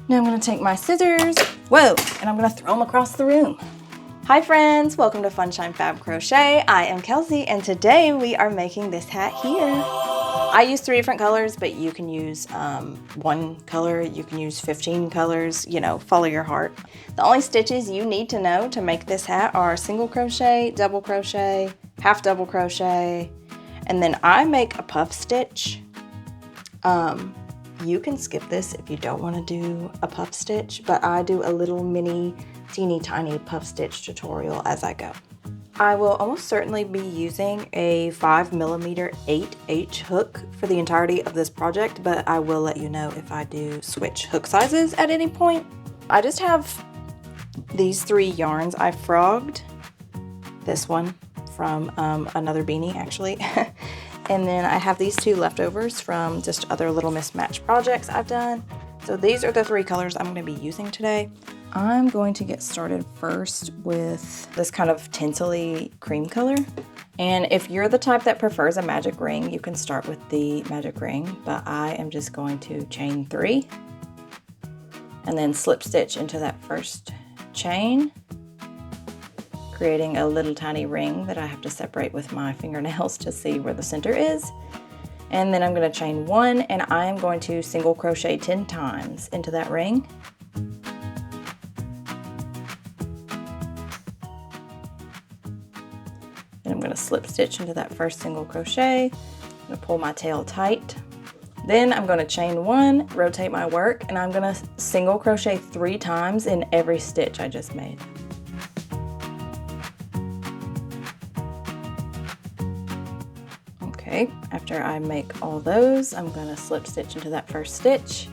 Now I'm gonna take my scissors, whoa, and I'm gonna throw them across the room. Hi friends, welcome to Funshine Fab Crochet. I am Kelsey, and today we are making this hat here. I use 3 different colors, but you can use one color, you can use 15 colors, you know, follow your heart. The only stitches you need to know to make this hat are single crochet, double crochet, half double crochet, and then I make a puff stitch. You can skip this if you don't want to do a puff stitch, but I do a little mini teeny tiny puff stitch tutorial as I go. I will almost certainly be using a 5mm 8H hook for the entirety of this project, but I will let you know if I do switch hook sizes at any point. I just have these 3 yarns I frogged. This one from another beanie actually. And then I have these 2 leftovers from just other little mismatched projects I've done. So these are the 3 colors I'm going to be using today. I'm going to get started first with this kind of tinsely cream color. And if you're the type that prefers a magic ring, you can start with the magic ring, but I am just going to chain 3 and then slip stitch into that first chain, creating a little tiny ring that I have to separate with my fingernails to see where the center is. And then I'm going to chain 1 and I am going to single crochet 10 times into that ring. And I'm going to slip stitch into that first single crochet. I'm going to pull my tail tight. Then I'm going to chain 1, rotate my work, and I'm going to single crochet 3 times in every stitch I just made. Okay, after I make all those, I'm going to slip stitch into that first stitch.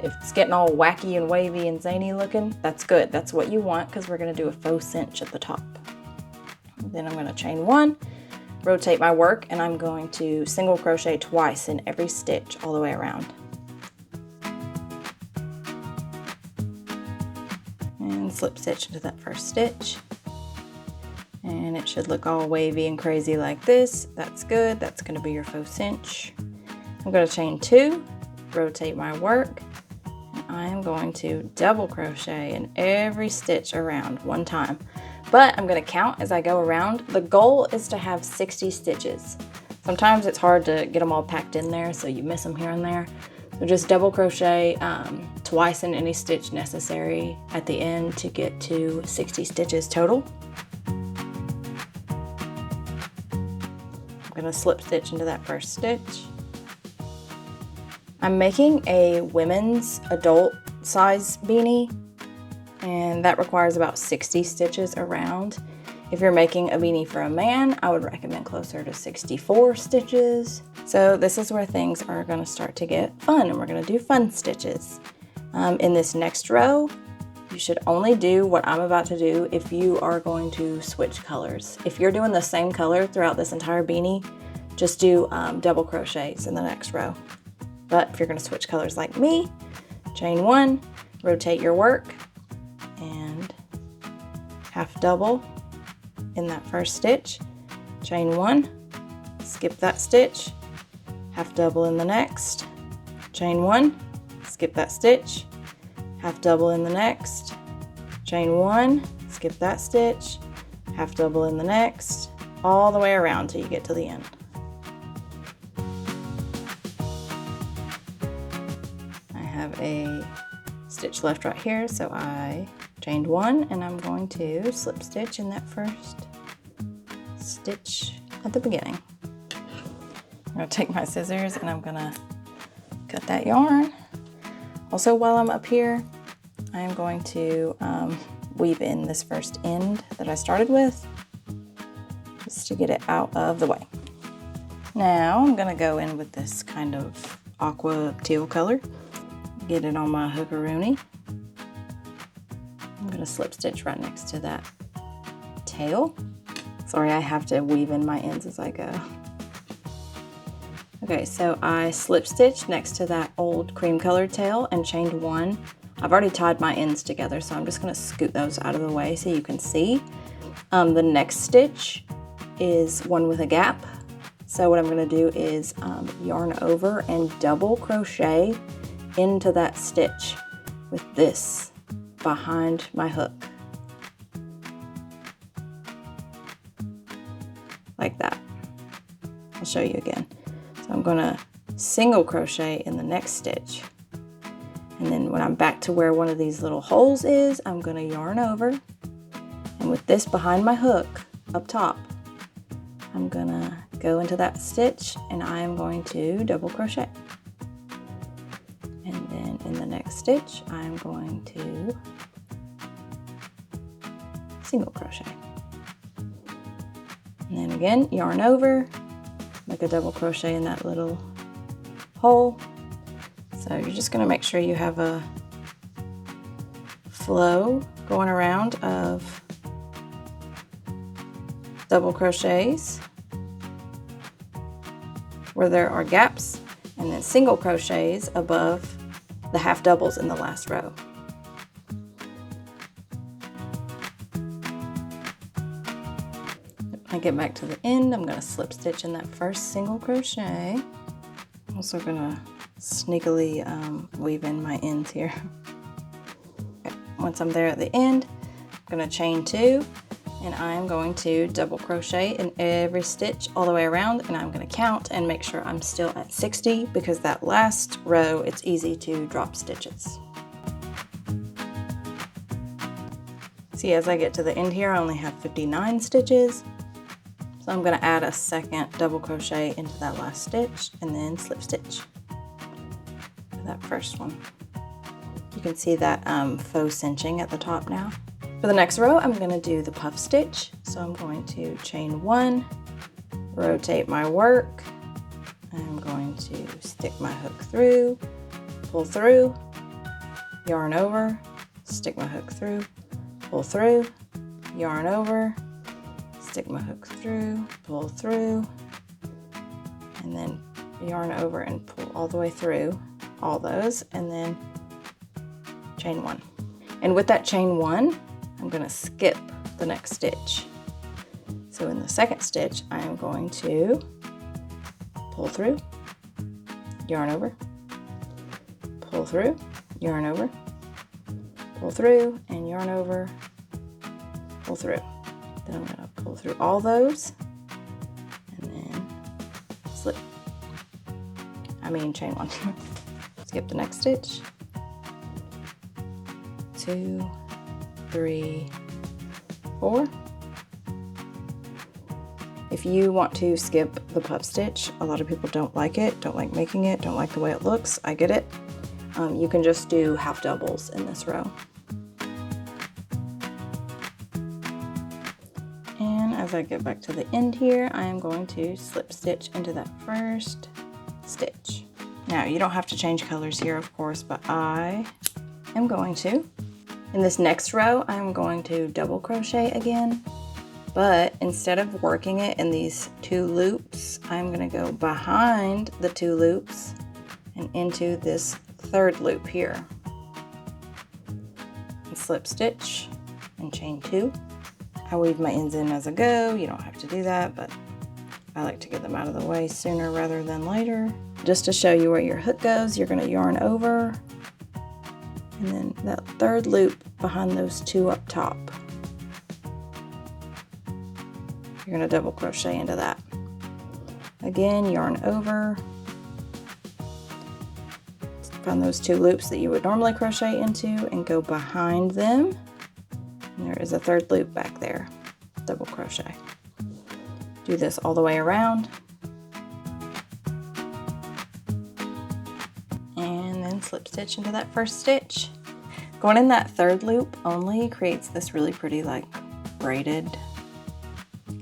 If it's getting all wacky and wavy and zany looking, that's good. That's what you want because we're going to do a faux cinch at the top. Then I'm going to chain 1, rotate my work, and I'm going to single crochet twice in every stitch all the way around. And slip stitch into that first stitch. And it should look all wavy and crazy like this. That's good. That's going to be your faux cinch. I'm going to chain 2, rotate my work, and I am going to double crochet in every stitch around 1 time. But I'm going to count as I go around. The goal is to have 60 stitches. Sometimes it's hard to get them all packed in there, so you miss them here and there. So just double crochet twice in any stitch necessary at the end to get to 60 stitches total. I'm going to slip stitch into that first stitch. I'm making a women's adult size beanie, and that requires about 60 stitches around. If you're making a beanie for a man, I would recommend closer to 64 stitches. So this is where things are going to start to get fun, and we're going to do fun stitches. In this next row, you should only do what I'm about to do if you are going to switch colors. If you're doing the same color throughout this entire beanie, just do double crochets in the next row. But if you're going to switch colors like me, chain 1, rotate your work, and half double in that first stitch, chain 1, skip that stitch, half double in the next, chain 1, skip that stitch, half double in the next, chain 1, skip that stitch, half double in the next, all the way around till you get to the end. I have a stitch left right here, so I chained 1 and I'm going to slip stitch in that first stitch at the beginning. I'm going to take my scissors and I'm going to cut that yarn. Also, while I'm up here, I am going to weave in this first end that I started with, just to get it out of the way. Now I'm going to go in with this kind of aqua teal color, get it on my hookaroonie. I'm going to slip stitch right next to that tail. Sorry, I have to weave in my ends as I go. Okay, so I slip stitched next to that old cream colored tail and chained 1. I've already tied my ends together, so I'm just going to scoot those out of the way so you can see. The next stitch is one with a gap. So what I'm going to do is yarn over and double crochet into that stitch. with this behind my hook. Like that. I'll show you again. So I'm gonna single crochet in the next stitch. And then when I'm back to where one of these little holes is, I'm gonna yarn over. And with this behind my hook up top, I'm gonna go into that stitch and I am going to double crochet. And then in the next stitch, I'm going to single crochet. And then again, yarn over, make a double crochet in that little hole. So you're just going to make sure you have a flow going around of double crochets where there are gaps, and then single crochets above the half doubles in the last row. When I get back to the end, I'm going to slip stitch in that first single crochet. I'm also going to sneakily weave in my ends here. Okay. Once I'm there at the end, I'm going to chain 2, and I'm going to double crochet in every stitch all the way around, and I'm going to count and make sure I'm still at 60, because that last row it's easy to drop stitches. See, as I get to the end here, I only have 59 stitches. So I'm going to add a second double crochet into that last stitch and then slip stitch for that first one. You can see that faux cinching at the top now. For the next row, I'm going to do the puff stitch. So I'm going to chain 1, rotate my work. I'm going to stick my hook through, pull through, yarn over, stick my hook through, pull through, yarn over, stick my hook through, pull through, and then yarn over and pull all the way through all those, and then chain 1. And with that chain 1, I'm going to skip the next stitch. So in the second stitch, I am going to pull through, yarn over, pull through, yarn over, pull through, and yarn over, pull through. Then I'm going to pull through all those and then slip. Chain 1. Skip the next stitch. 2, 3, 4. If you want to skip the puff stitch, a lot of people don't like it, don't like making it, don't like the way it looks. I get it. You can just do half doubles in this row. And as I get back to the end here, I am going to slip stitch into that first stitch. Now, you don't have to change colors here, of course, but I am going to. In this next row, I'm going to double crochet again, but instead of working it in these 2 loops, I'm going to go behind the 2 loops and into this 3rd loop here. And slip stitch and chain 2. I weave my ends in as I go. You don't have to do that, but I like to get them out of the way sooner rather than later. Just to show you where your hook goes, you're going to yarn over, and then that 3rd loop behind those 2 up top, you're going to double crochet into that. Again, yarn over, find those 2 loops that you would normally crochet into and go behind them. And there is a 3rd loop back there, double crochet. Do this all the way around. And then slip stitch into that first stitch. Going in that 3rd loop only creates this really pretty like braided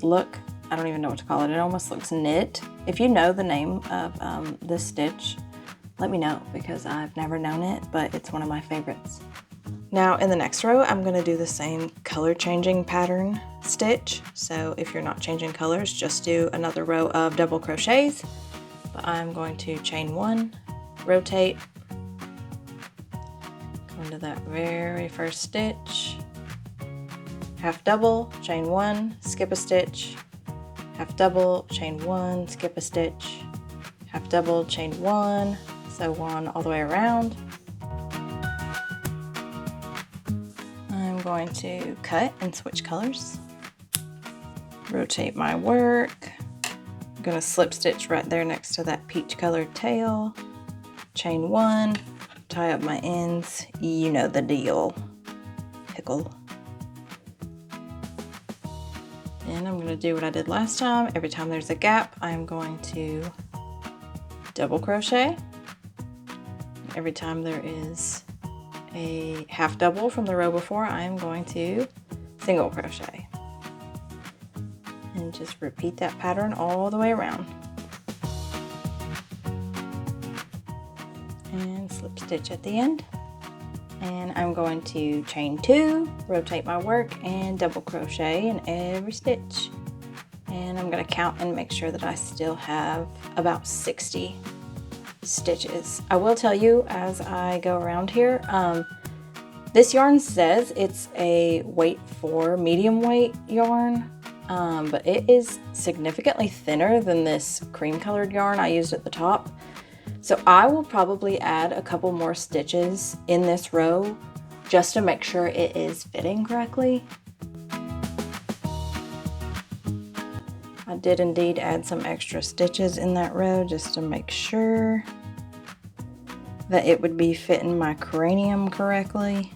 look. I don't even know what to call it. It almost looks knit. If you know the name of this stitch, let me know, because I've never known it, but it's one of my favorites. Now in the next row, I'm going to do the same color changing pattern stitch. So if you're not changing colors, just do another row of double crochets. But I'm going to chain 1, rotate, go into that very first stitch, half double, chain 1, skip a stitch, half double, chain 1, skip a stitch, half double, chain 1, so on all the way around. going to cut and switch colors. Rotate my work. I'm gonna slip stitch right there next to that peach colored tail. Chain 1, tie up my ends. You know the deal. Pickle. And I'm gonna do what I did last time. Every time there's a gap, I'm going to double crochet. Every time there is a half double from the row before, I'm going to single crochet. And just repeat that pattern all the way around. And slip stitch at the end. And I'm going to chain 2, rotate my work, and double crochet in every stitch. And I'm going to count and make sure that I still have about 60 stitches. I will tell you as I go around here, this yarn says it's a weight 4 medium weight yarn, but it is significantly thinner than this cream colored yarn I used at the top. So I will probably add a couple more stitches in this row just to make sure it is fitting correctly. I did indeed add some extra stitches in that row just to make sure that it would be fitting my cranium correctly.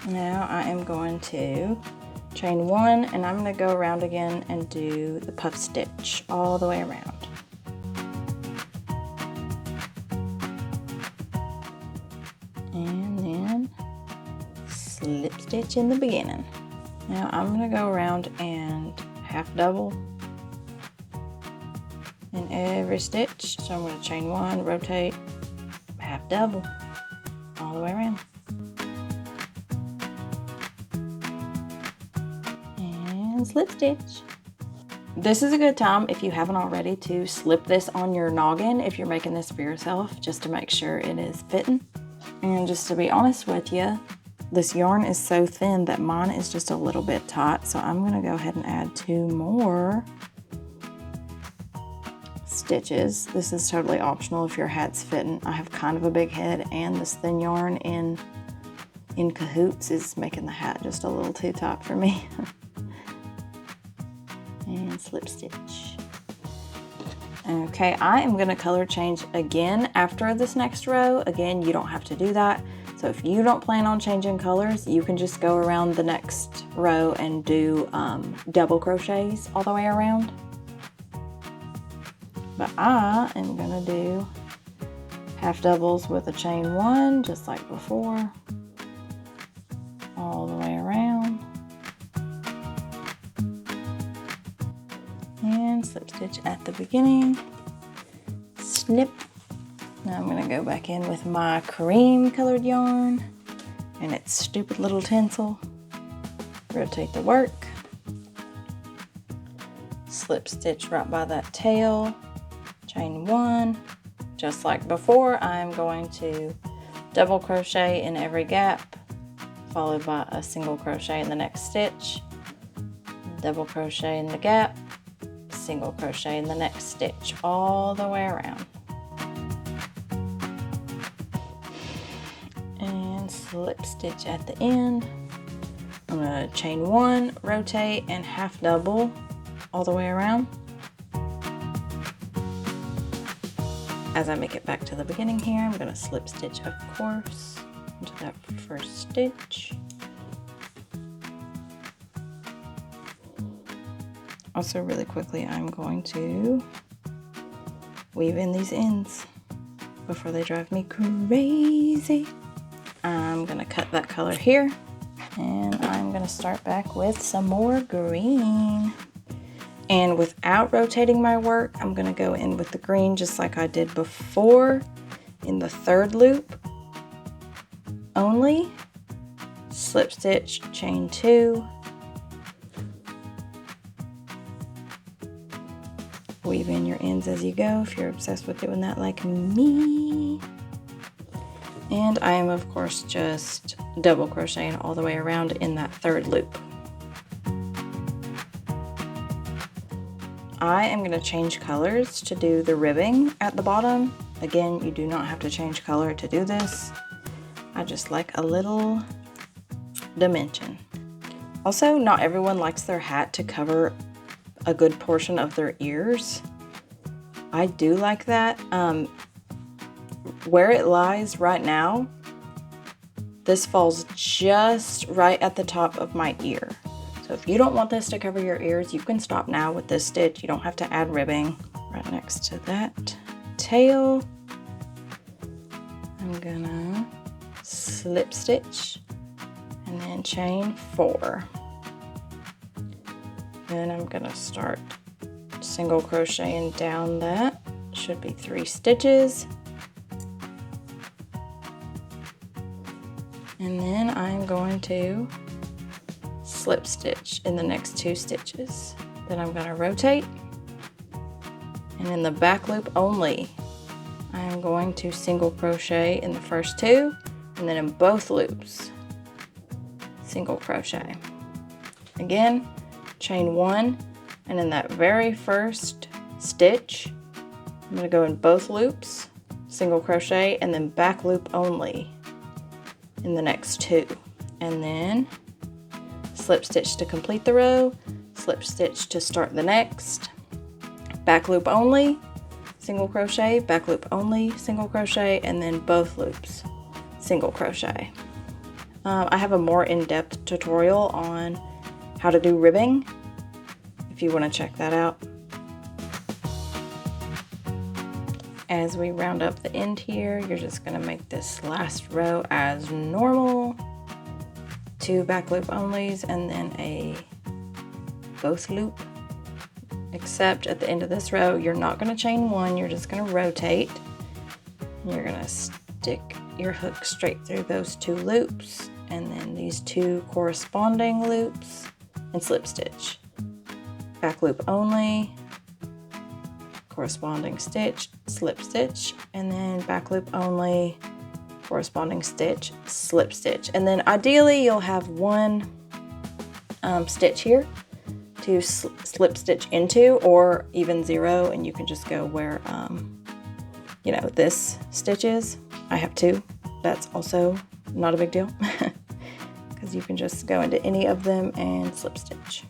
Now I am going to chain 1 and I'm going to go around again and do the puff stitch all the way around. And then slip stitch in the beginning. Now I'm going to go around and half double in every stitch. So I'm going to chain 1, rotate, half double all the way around. And slip stitch. This is a good time, if you haven't already, to slip this on your noggin if you're making this for yourself, just to make sure it is fitting. And just to be honest with you, this yarn is so thin that mine is just a little bit taut, so I'm going to go ahead and add 2 more stitches. This is totally optional if your hat's fitting. I have kind of a big head, and this thin yarn in cahoots is making the hat just a little too tight for me. And slip stitch. Okay, I am going to color change again after this next row. Again, you don't have to do that. So if you don't plan on changing colors, you can just go around the next row and do double crochets all the way around. But I am going to do half doubles with a chain 1, just like before, all the way around. And slip stitch at the beginning, snip. Now I'm going to go back in with my cream colored yarn and its stupid little tinsel. Rotate the work, slip stitch right by that tail, chain 1. Just like before, I'm going to double crochet in every gap, followed by a single crochet in the next stitch, double crochet in the gap, single crochet in the next stitch, all the way around. And slip stitch at the end. I'm going to chain 1, rotate, and half double all the way around. As I make it back to the beginning here, I'm going to slip stitch, of course, into that first stitch. Also, really quickly, I'm going to weave in these ends before they drive me crazy. I'm going to cut that color here, and I'm going to start back with some more green. And without rotating my work, I'm going to go in with the green just like I did before in the 3rd loop only. Slip stitch, chain 2. Weave in your ends as you go if you're obsessed with doing that like me. And I am, of course, just double crocheting all the way around in that 3rd loop. I am going to change colors to do the ribbing at the bottom. Again, you do not have to change color to do this. I just like a little dimension. Also, not everyone likes their hat to cover a good portion of their ears. I do like that. Where it lies right now, this falls just right at the top of my ear. So if you don't want this to cover your ears, you can stop now with this stitch. You don't have to add ribbing. Right next to that tail, I'm gonna slip stitch and then chain 4. Then I'm gonna start single crocheting down that. Should be 3 stitches. And then I'm going to slip stitch in the next 2 stitches. Then I'm gonna rotate. And in the back loop only, I'm going to single crochet in the first 2, and then in both loops, single crochet. Again, chain 1, and in that very first stitch, I'm going to go in both loops, single crochet, and then back loop only in the next 2. And then slip stitch to complete the row, slip stitch to start the next, back loop only, single crochet, back loop only, single crochet, and then both loops, single crochet. I have a more in-depth tutorial on how to do ribbing if you want to check that out. As we round up the end here, you're just going to make this last row as normal, 2 back loop onlys, and then a both loop. Except at the end of this row, you're not going to chain 1, you're just going to rotate. You're going to stick your hook straight through those 2 loops, and then these 2 corresponding loops, and slip stitch. Back loop only, corresponding stitch, slip stitch, and then back loop only, corresponding stitch, slip stitch. And then ideally you'll have 1 stitch here to slip stitch into, or even 0, and you can just go where you know, this stitch is. I have 2. That's also not a big deal because you can just go into any of them and slip stitch.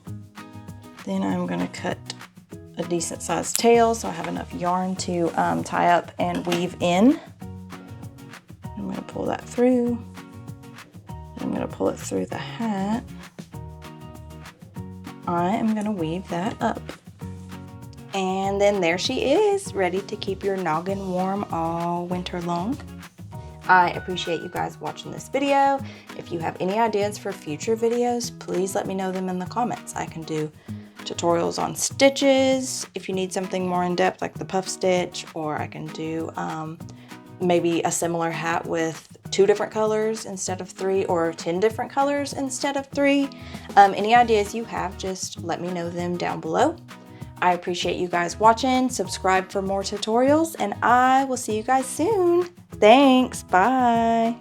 Then I'm going to cut a decent sized tail so I have enough yarn to tie up and weave in. I'm going to pull that through, and I'm going to pull it through the hat. I am going to weave that up. And then there she is, ready to keep your noggin warm all winter long. I appreciate you guys watching this video. If you have any ideas for future videos, please let me know them in the comments. I can do tutorials on stitches if you need something more in-depth like the puff stitch, or I can do maybe a similar hat with 2 different colors instead of 3, or 10 different colors instead of 3. Any ideas you have, just let me know them down below. I appreciate you guys watching. Subscribe for more tutorials, and I will see you guys soon. Thanks, bye.